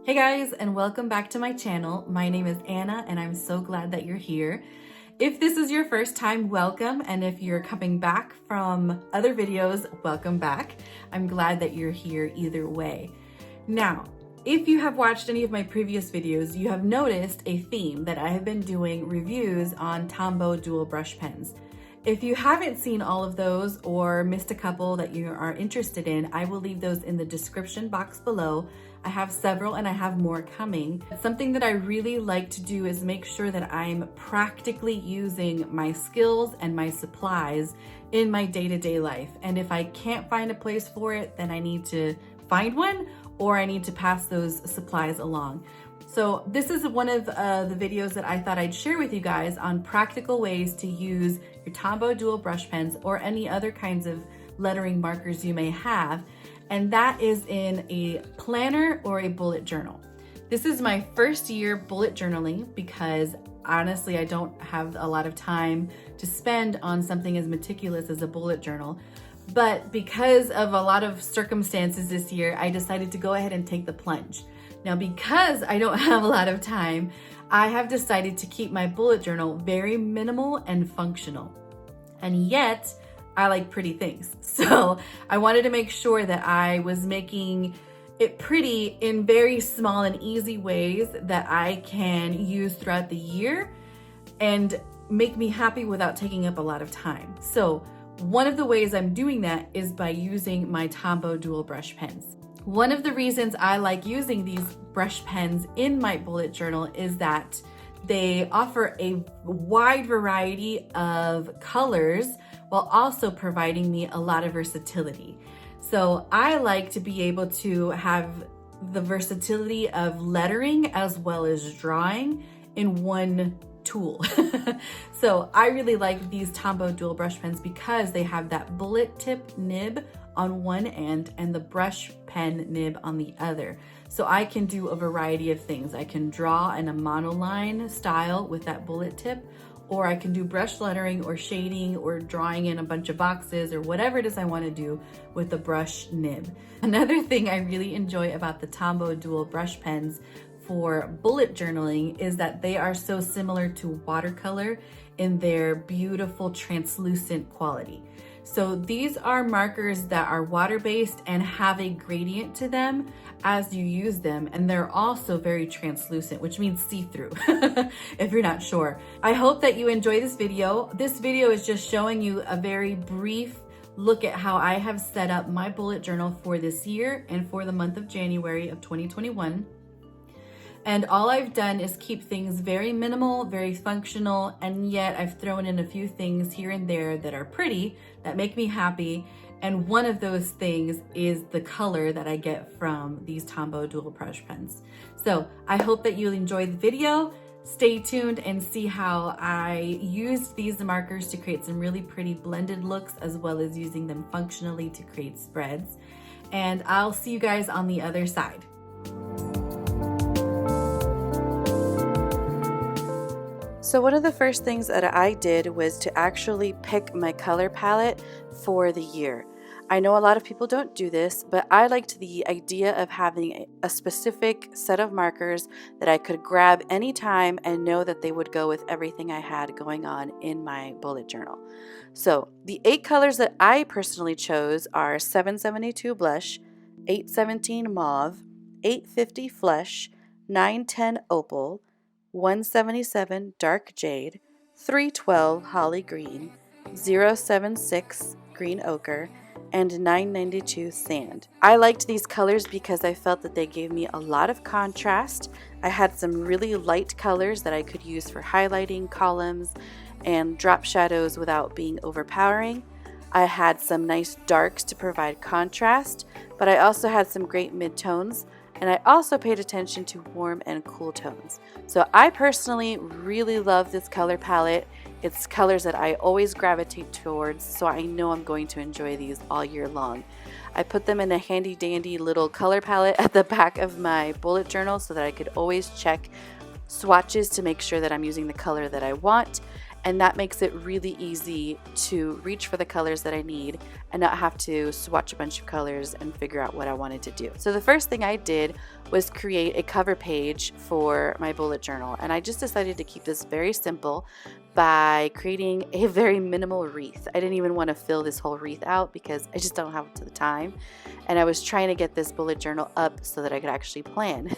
Hey guys, and welcome back to my channel. My name is Anna and I'm so glad that you're here. If this is your first time, welcome. And if you're coming back from other videos, welcome back. I'm glad that you're here either way. Now, if you have watched any of my previous videos, you have noticed a theme that I have been doing reviews on Tombow dual brush pens. If you haven't seen all of those or missed a couple that you are interested in, I will leave those in the description box below. I have several and I have more coming. Something that I really like to do is make sure that I'm practically using my skills and my supplies in my day-to-day life. And if I can't find a place for it, then I need to find one or I need to pass those supplies along. So this is one of the videos that I thought I'd share with you guys on practical ways to use your Tombow dual brush pens or any other kinds of lettering markers you may have. And that is in a planner or a bullet journal. This is my first year bullet journaling because honestly, I don't have a lot of time to spend on something as meticulous as a bullet journal. But because of a lot of circumstances this year, I decided to go ahead and take the plunge. Now, because I don't have a lot of time, I have decided to keep my bullet journal very minimal and functional. And yet, I like pretty things. So I wanted to make sure that I was making it pretty in very small and easy ways that I can use throughout the year and make me happy without taking up a lot of time. So one of the ways I'm doing that is by using my Tombow dual brush pens. One of the reasons I like using these brush pens in my bullet journal is that they offer a wide variety of colors while also providing me a lot of versatility. So I like to be able to have the versatility of lettering as well as drawing in one tool. So I really like these Tombow dual brush pens because they have that bullet tip nib on one end and the brush pen nib on the other. So I can do a variety of things. I can draw in a monoline style with that bullet tip, or I can do brush lettering or shading or drawing in a bunch of boxes or whatever it is I want to do with the brush nib. Another thing I really enjoy about the Tombow dual brush pens for bullet journaling is that they are so similar to watercolor in their beautiful translucent quality. So these are markers that are water-based and have a gradient to them as you use them, and they're also very translucent, which means see-through if you're not sure. I hope that you enjoy this video. This video is just showing you a very brief look at how I have set up my bullet journal for this year and for the month of January of 2021. And all I've done is keep things very minimal, very functional, and yet I've thrown in a few things here and there that are pretty, that make me happy. And one of those things is the color that I get from these Tombow dual brush pens. So I hope that you'll enjoy the video. Stay tuned and see how I used these markers to create some really pretty blended looks, as well as using them functionally to create spreads. And I'll see you guys on the other side. So one of the first things that I did was to actually pick my color palette for the year. I know a lot of people don't do this, but I liked the idea of having a specific set of markers that I could grab anytime and know that they would go with everything I had going on in my bullet journal. So the 8 colors that I personally chose are 772 Blush, 817 Mauve, 850 Flesh, 910 Opal, 177 Dark Jade, 312 Holly Green, 076 Green Ochre, and 992 Sand. I liked these colors because I felt that they gave me a lot of contrast. I had some really light colors that I could use for highlighting columns and drop shadows without being overpowering. I had some nice darks to provide contrast, but I also had some great midtones. And I also paid attention to warm and cool tones. So I personally really love this color palette. It's colors that I always gravitate towards, so I know I'm going to enjoy these all year long. I put them in a handy dandy little color palette at the back of my bullet journal so that I could always check swatches to make sure that I'm using the color that I want. and that makes it really easy to reach for the colors that I need and not have to swatch a bunch of colors and figure out what I wanted to do. So the first thing I did was create a cover page for my bullet journal, and I just decided to keep this very simple by creating a very minimal wreath. I didn't even want to fill this whole wreath out because I just don't have the time, and I was trying to get this bullet journal up so that I could actually plan.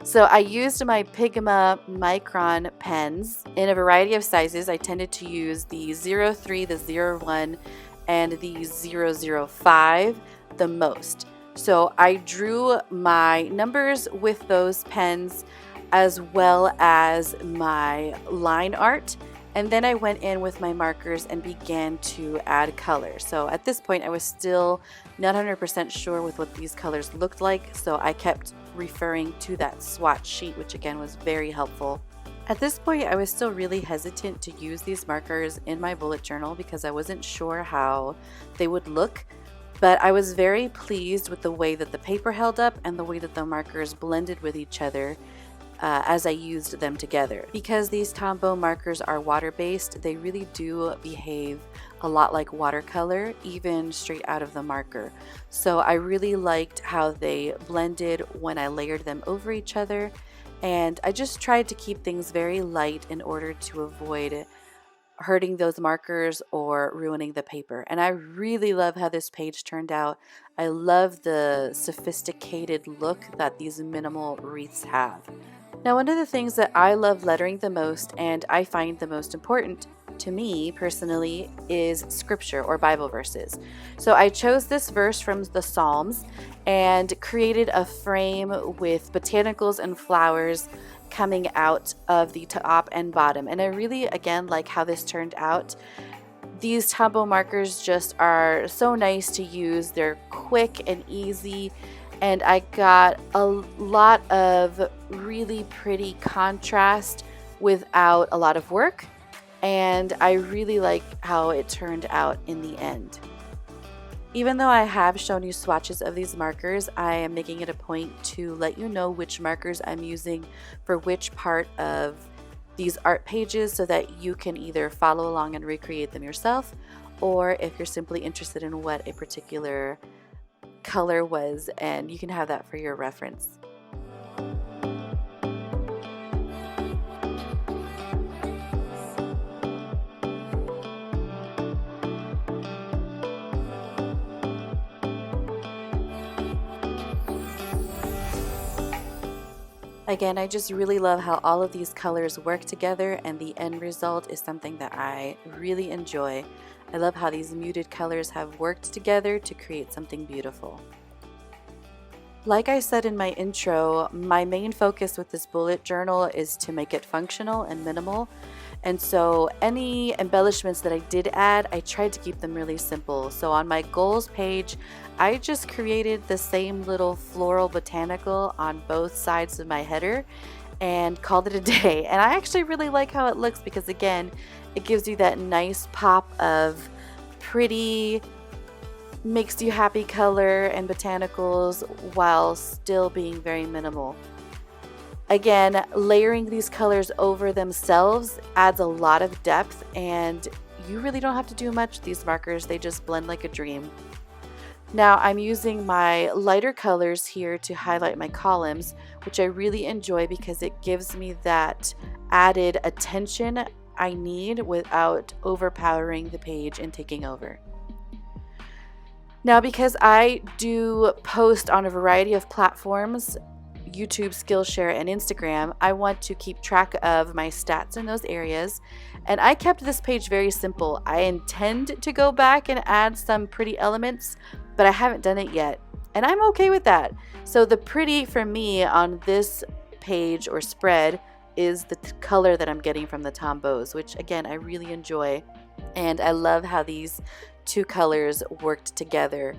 So I used my Pigma Micron pens in a variety of sizes. I tended to use the 03, the 01, and the 005 the most. So I drew my numbers with those pens as well as my line art, and then I went in with my markers and began to add color. So at this point I was still not 100% sure with what these colors looked like, so I kept referring to that swatch sheet, which again was very helpful. At this point I was still really hesitant to use these markers in my bullet journal because I wasn't sure how they would look, but I was very pleased with the way that the paper held up and the way that the markers blended with each other as I used them together. Because these Tombow markers are water-based, they really do behave a lot like watercolor, even straight out of the marker. So I really liked how they blended when I layered them over each other, and I just tried to keep things very light in order to avoid hurting those markers or ruining the paper. And I really love how this page turned out. I love the sophisticated look that these minimal wreaths have. Now, one of the things that I love lettering the most and I find the most important to me personally is scripture or Bible verses. So I chose this verse from the Psalms and created a frame with botanicals and flowers coming out of the top and bottom. And I really, again, like how this turned out. These Tombow markers just are so nice to use. They're quick and easy. And I got a lot of really pretty contrast without a lot of work. And I really like how it turned out in the end. Even though I have shown you swatches of these markers, I am making it a point to let you know which markers I'm using for which part of these art pages so that you can either follow along and recreate them yourself, or if you're simply interested in what a particular color was, and you can have that for your reference. Again, I just really love how all of these colors work together, and the end result is something that I really enjoy. I love how these muted colors have worked together to create something beautiful. Like I said in my intro, my main focus with this bullet journal is to make it functional and minimal. And so any embellishments that I did add, I tried to keep them really simple. So on my goals page, I just created the same little floral botanical on both sides of my header and called it a day. And I actually really like how it looks because, again, it gives you that nice pop of pretty, makes you happy color and botanicals while still being very minimal. Again, layering these colors over themselves adds a lot of depth, and you really don't have to do much with these markers. They just blend like a dream. Now I'm using my lighter colors here to highlight my columns, which I really enjoy because it gives me that added attention I need without overpowering the page and taking over. Now, because I do post on a variety of platforms, YouTube, Skillshare, and Instagram, I want to keep track of my stats in those areas, and I kept this page very simple. I intend to go back and add some pretty elements, but I haven't done it yet, and I'm okay with that. So the pretty for me on this page or spread is the color that I'm getting from the Tombows, which again I really enjoy, and I love how these two colors worked together.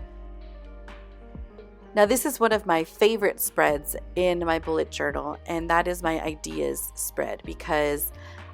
Now this is one of my favorite spreads in my bullet journal, and that is my ideas spread, because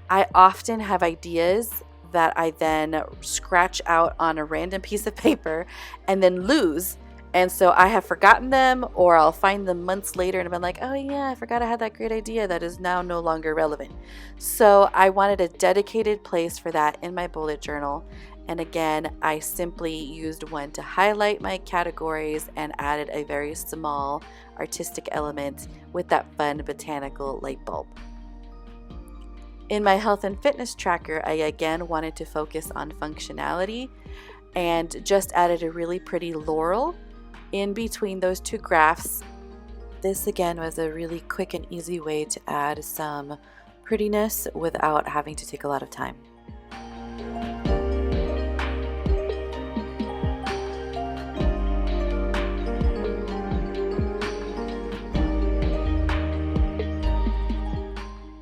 I often have ideas that I then scratch out on a random piece of paper and then lose. And so I have forgotten them, or I'll find them months later and I've been like, oh yeah, I forgot I had that great idea that is now no longer relevant. So I wanted a dedicated place for that in my bullet journal. And again, I simply used one to highlight my categories and added a very small artistic element with that fun botanical light bulb. In my health and fitness tracker, I again wanted to focus on functionality and just added a really pretty laurel in between those two graphs. This again was a really quick and easy way to add some prettiness without having to take a lot of time.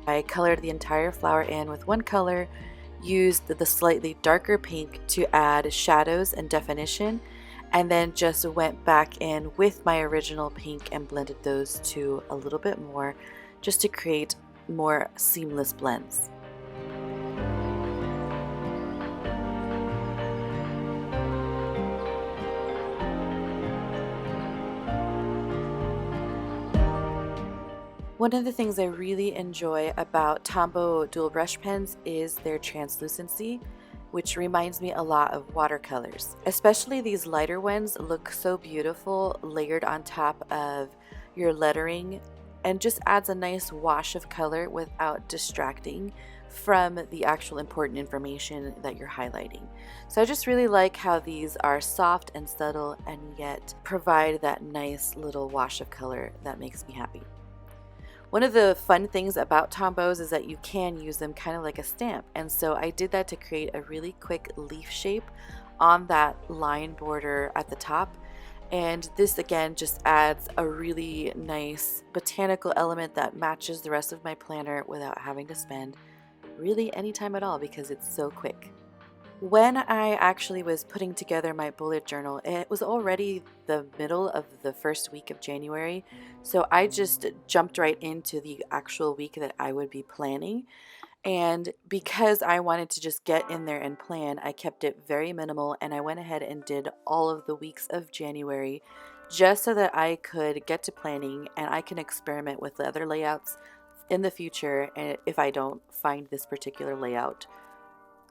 I colored the entire flower in with one color, used the slightly darker pink to add shadows and definition, and then just went back in with my original pink and blended those two a little bit more just to create more seamless blends. One of the things I really enjoy about Tombow dual brush pens is their translucency, which reminds me a lot of watercolors. Especially these lighter ones look so beautiful layered on top of your lettering and just adds a nice wash of color without distracting from the actual important information that you're highlighting. So I just really like how these are soft and subtle and yet provide that nice little wash of color that makes me happy. One of the fun things about Tombows is that you can use them kind of like a stamp, and so I did that to create a really quick leaf shape on that line border at the top. And this again just adds a really nice botanical element that matches the rest of my planner without having to spend really any time at all because it's so quick. When I actually was putting together my bullet journal, it was already the middle of the first week of January, so I just jumped right into the actual week that I would be planning. And because I wanted to just get in there and plan, I kept it very minimal and I went ahead and did all of the weeks of January just so that I could get to planning and I can experiment with the other layouts in the future if I don't find this particular layout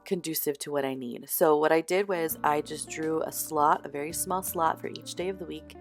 conducive to what I need. So what I did was I just drew a slot, a very small slot for each day of the week,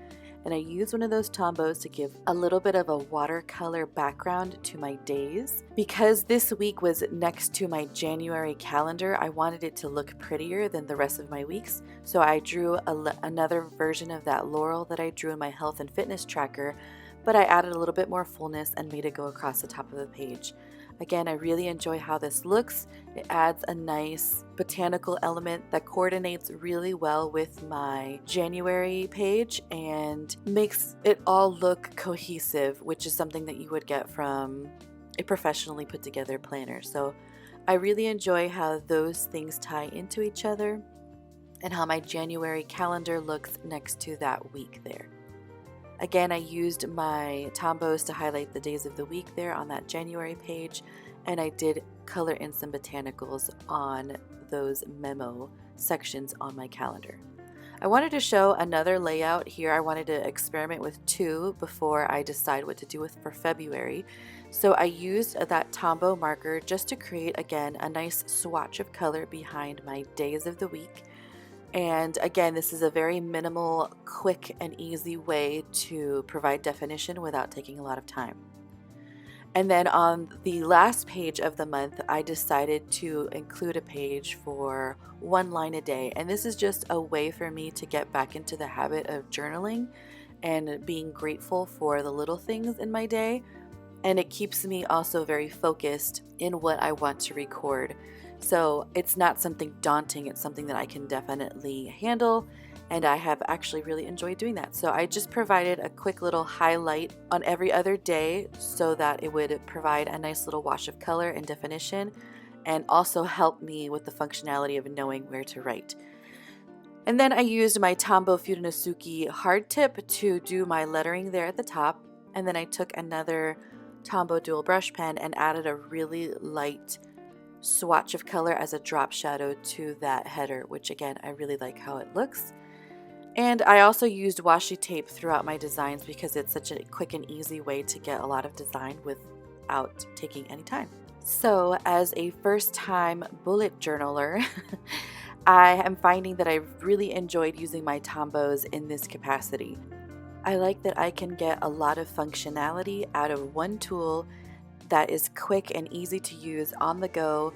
and I used one of those Tombows to give a little bit of a watercolor background to my days. Because this week was next to my January calendar, I wanted it to look prettier than the rest of my weeks, so I drew another version of that laurel that I drew in my health and fitness tracker, but I added a little bit more fullness and made it go across the top of the page. Again, I really enjoy how this looks. It adds a nice botanical element that coordinates really well with my January page and makes it all look cohesive, which is something that you would get from a professionally put together planner. So I really enjoy how those things tie into each other and how my January calendar looks next to that week there. Again, I used my Tombows to highlight the days of the week there on that January page, and I did color in some botanicals on those memo sections on my calendar. I wanted to show another layout here. I wanted to experiment with two before I decide what to do with for February. So I used that Tombow marker just to create, again, a nice swatch of color behind my days of the week. And again, this is a very minimal, quick, and easy way to provide definition without taking a lot of time. And then on the last page of the month, I decided to include a page for one line a day. And this is just a way for me to get back into the habit of journaling and being grateful for the little things in my day. And it keeps me also very focused in what I want to record. So it's not something daunting, it's something that I can definitely handle, and I have actually really enjoyed doing that. So I just provided a quick little highlight on every other day so that it would provide a nice little wash of color and definition and also help me with the functionality of knowing where to write. And then I used my Tombow Fudenosuke hard tip to do my lettering there at the top, and then I took another Tombow dual brush pen and added a really light swatch of color as a drop shadow to that header, which again, I really like how it looks. And I also used washi tape throughout my designs because it's such a quick and easy way to get a lot of design without taking any time. So, as a first time bullet journaler, I am finding that I've really enjoyed using my Tombows in this capacity. I like that I can get a lot of functionality out of one tool that is quick and easy to use on the go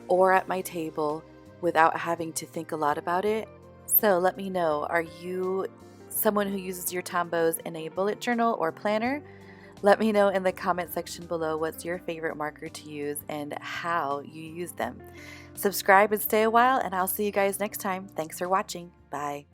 or at my table without having to think a lot about it. So let me know, are you someone who uses your Tombows in a bullet journal or planner? Let me know in the comment section below what's your favorite marker to use and how you use them. Subscribe and stay a while, and I'll see you guys next time. Thanks for watching. Bye.